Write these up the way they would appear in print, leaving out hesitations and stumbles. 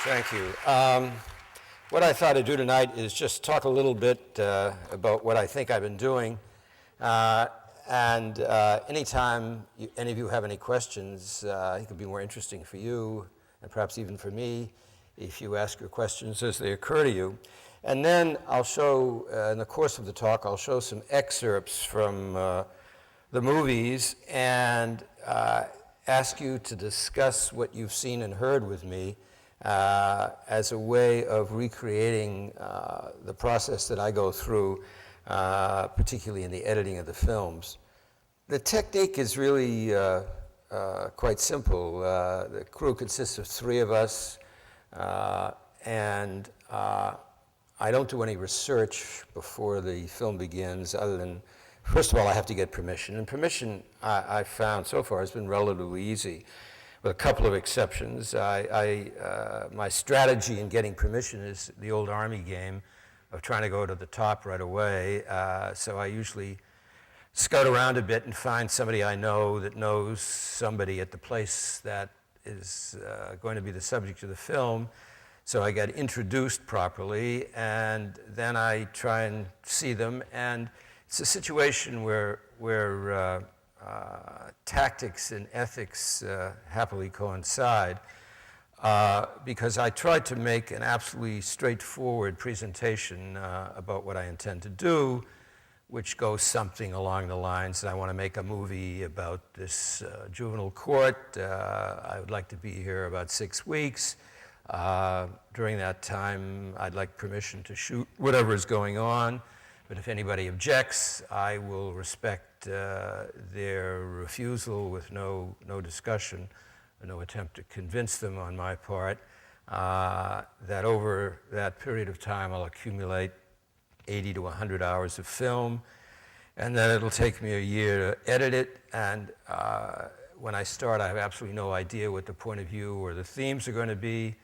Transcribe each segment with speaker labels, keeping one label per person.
Speaker 1: Thank you. What I thought I'd do tonight is just talk a little bit about what I think I've been doing. Anytime any of you have any questions, I think it'll be more interesting for you, and perhaps even for me, if you ask your questions as they occur to you. And then I'll show, in the course of the talk, I'll show some excerpts from the movies and ask you to discuss what you've seen and heard with me as a way of recreating the process that I go through, particularly in the editing of the films. The technique is really quite simple. The crew consists of 3 of us, and I don't do any research before the film begins, other than, first of all, I have to get permission. And permission, I've found so far, has been relatively easy, with a couple of exceptions. My strategy in getting permission is the old Army game of trying to go to the top right away. So I usually scout around a bit and find somebody I know that knows somebody at the place that is going to be the subject of the film. So I get introduced properly, and then I try and see them. And it's a situation where tactics and ethics happily coincide, because I tried to make an absolutely straightforward presentation about what I intend to do, which goes something along the lines that I want to make a movie about this juvenile court. I would like to be here about 6 weeks. During that time, I'd like permission to shoot whatever is going on. But if anybody objects, I will respect their refusal with no discussion, no attempt to convince them on my part, that over that period of time I'll accumulate 80 to 100 hours of film, and then it'll take me a year to edit it. And when I start, I have absolutely no idea what the point of view or the themes are going to be,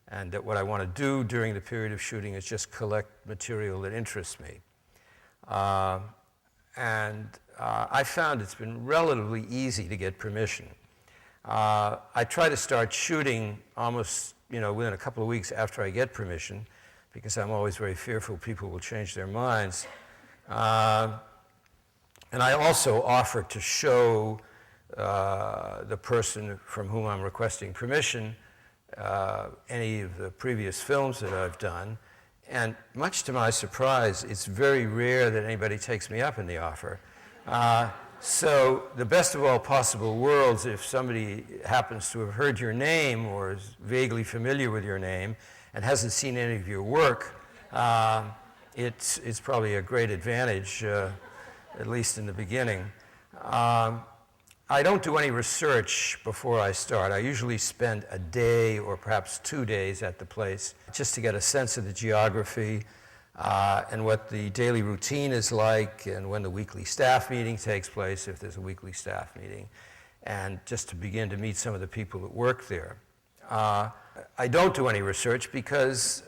Speaker 1: and that what I want to do during the period of shooting is just collect material that interests me. I found it's been relatively easy to get permission. I try to start shooting almost, within a couple of weeks after I get permission, because I'm always very fearful people will change their minds. And I also offer to show the person from whom I'm requesting permission any of the previous films that I've done. And much to my surprise, it's very rare that anybody takes me up in the offer. So the best of all possible worlds, if somebody happens to have heard your name or is vaguely familiar with your name and hasn't seen any of your work, it's probably a great advantage, at least in the beginning. I don't do any research before I start. I usually spend a day or perhaps 2 days at the place just to get a sense of the geography and what the daily routine is like, and when the weekly staff meeting takes place, if there's a weekly staff meeting, and just to begin to meet some of the people that work there. I don't do any research because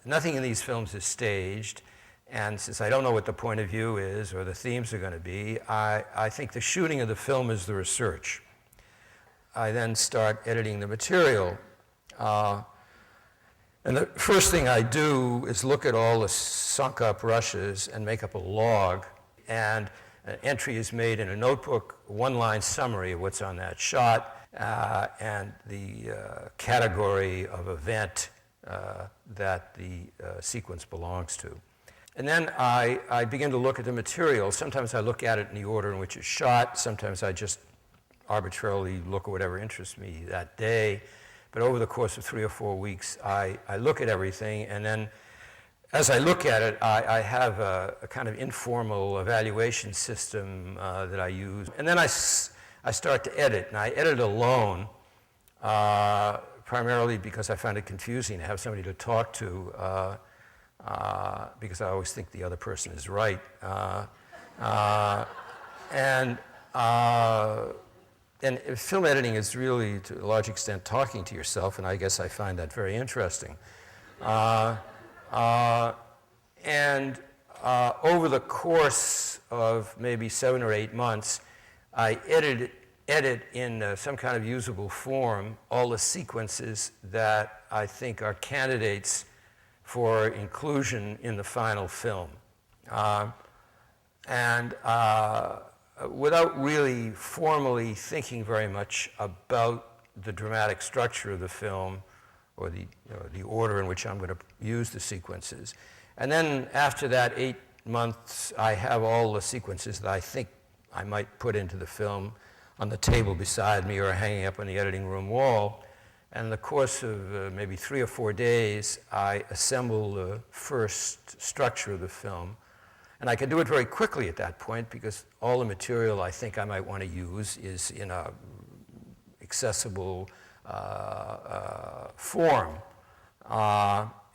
Speaker 1: nothing in these films is staged. And since I don't know what the point of view is or the themes are going to be, I think the shooting of the film is the research. I then start editing the material. And the first thing I do is look at all the sunk up rushes and make up a log. And an entry is made in a notebook, 1-line summary of what's on that shot, and the category of event that the sequence belongs to. And then I begin to look at the material. Sometimes I look at it in the order in which it's shot. Sometimes I just arbitrarily look at whatever interests me that day. But over the course of 3 or 4 weeks, I look at everything. And then as I look at it, I have a kind of informal evaluation system that I use. And then I start to edit. And I edit alone, primarily because I find it confusing to have somebody to talk to. Because I always think the other person is right. And film editing is really, to a large extent, talking to yourself, and I guess I find that very interesting. Over the course of maybe 7 or 8 months, I edited edit in some kind of usable form all the sequences that I think are candidates for inclusion in the final film. Without really formally thinking very much about the dramatic structure of the film or the order in which I'm going to use the sequences. And then after that 8 months, I have all the sequences that I think I might put into the film on the table beside me or hanging up on the editing room wall. And in the course of maybe 3 or 4 days, I assemble the first structure of the film. And I can do it very quickly at that point because all the material I think I might want to use is in a accessible form.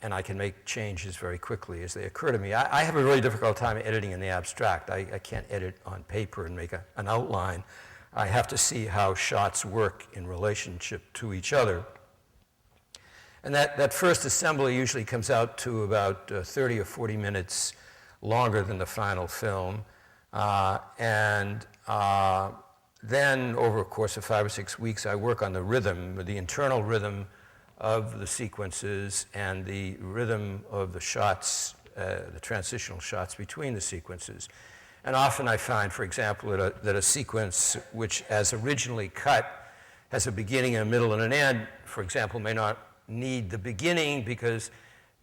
Speaker 1: And I can make changes very quickly as they occur to me. I have a really difficult time editing in the abstract. I can't edit on paper and make an outline. I have to see how shots work in relationship to each other. And that first assembly usually comes out to about 30 or 40 minutes longer than the final film. Then over a course of 5 or 6 weeks, I work on the rhythm, the internal rhythm of the sequences and the rhythm of the shots, the transitional shots between the sequences. And often I find, for example, that a sequence which, as originally cut, has a beginning, a middle, and an end, for example, may not need the beginning because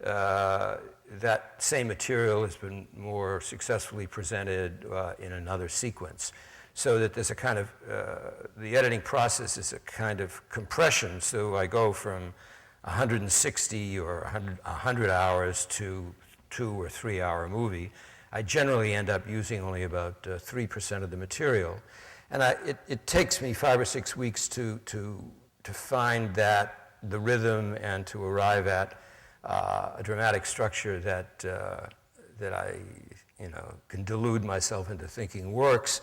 Speaker 1: that same material has been more successfully presented in another sequence. So that there's a kind of, the editing process is a kind of compression. So I go from 160 or 100 hours to 2 or 3 hour movie. I generally end up using only about 3% of the material. And it takes me 5 or 6 weeks to find the rhythm and to arrive at a dramatic structure that I can delude myself into thinking works.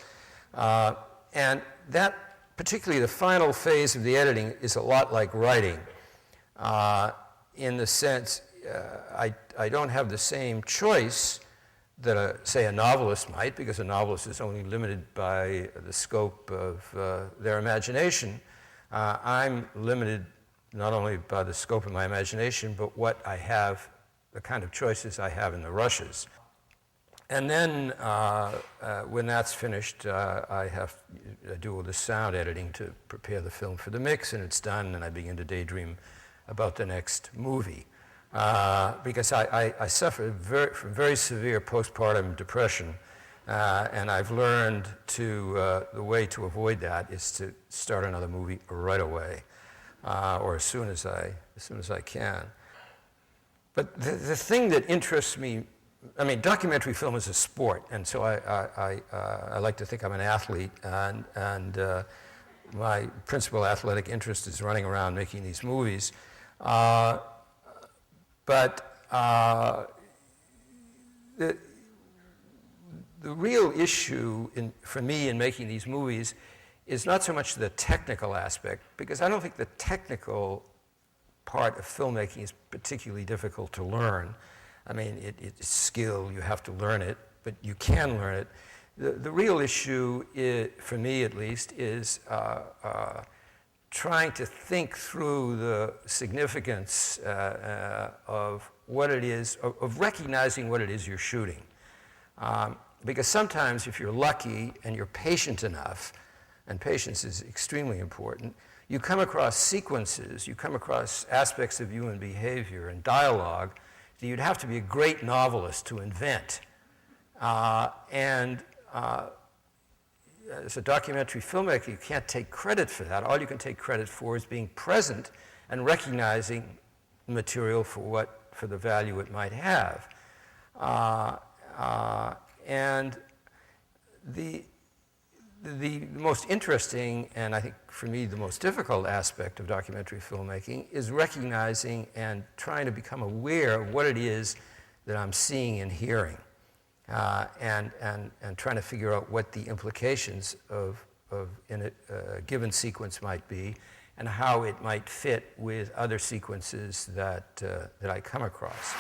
Speaker 1: And that, particularly the final phase of the editing, is a lot like writing in the sense I don't have the same choice that, say, a novelist might, because a novelist is only limited by the scope of their imagination. I'm limited not only by the scope of my imagination, but what I have, the kind of choices I have in the rushes. And then when that's finished, I do all the sound editing to prepare the film for the mix, and it's done, and I begin to daydream about the next movie. Because I suffer from very severe postpartum depression, and I've learned the way to avoid that is to start another movie right away, or as soon as I can. But the thing that interests me, I mean, documentary film is a sport, and so I like to think I'm an athlete, and my principal athletic interest is running around making these movies. But the real issue for me in making these movies is not so much the technical aspect, because I don't think the technical part of filmmaking is particularly difficult to learn. I mean, it's skill, you have to learn it, but you can learn it. The real issue, for me at least, is trying to think through the significance of what it is, of recognizing what it is you're shooting. Because sometimes if you're lucky and you're patient enough, and patience is extremely important, you come across sequences, you come across aspects of human behavior and dialogue that you'd have to be a great novelist to invent. As a documentary filmmaker, you can't take credit for that. All you can take credit for is being present and recognizing material for the value it might have. And the most interesting, and I think for me the most difficult aspect of documentary filmmaking is recognizing and trying to become aware of what it is that I'm seeing and hearing. And trying to figure out what the implications of in a given sequence might be, and how it might fit with other sequences that I come across.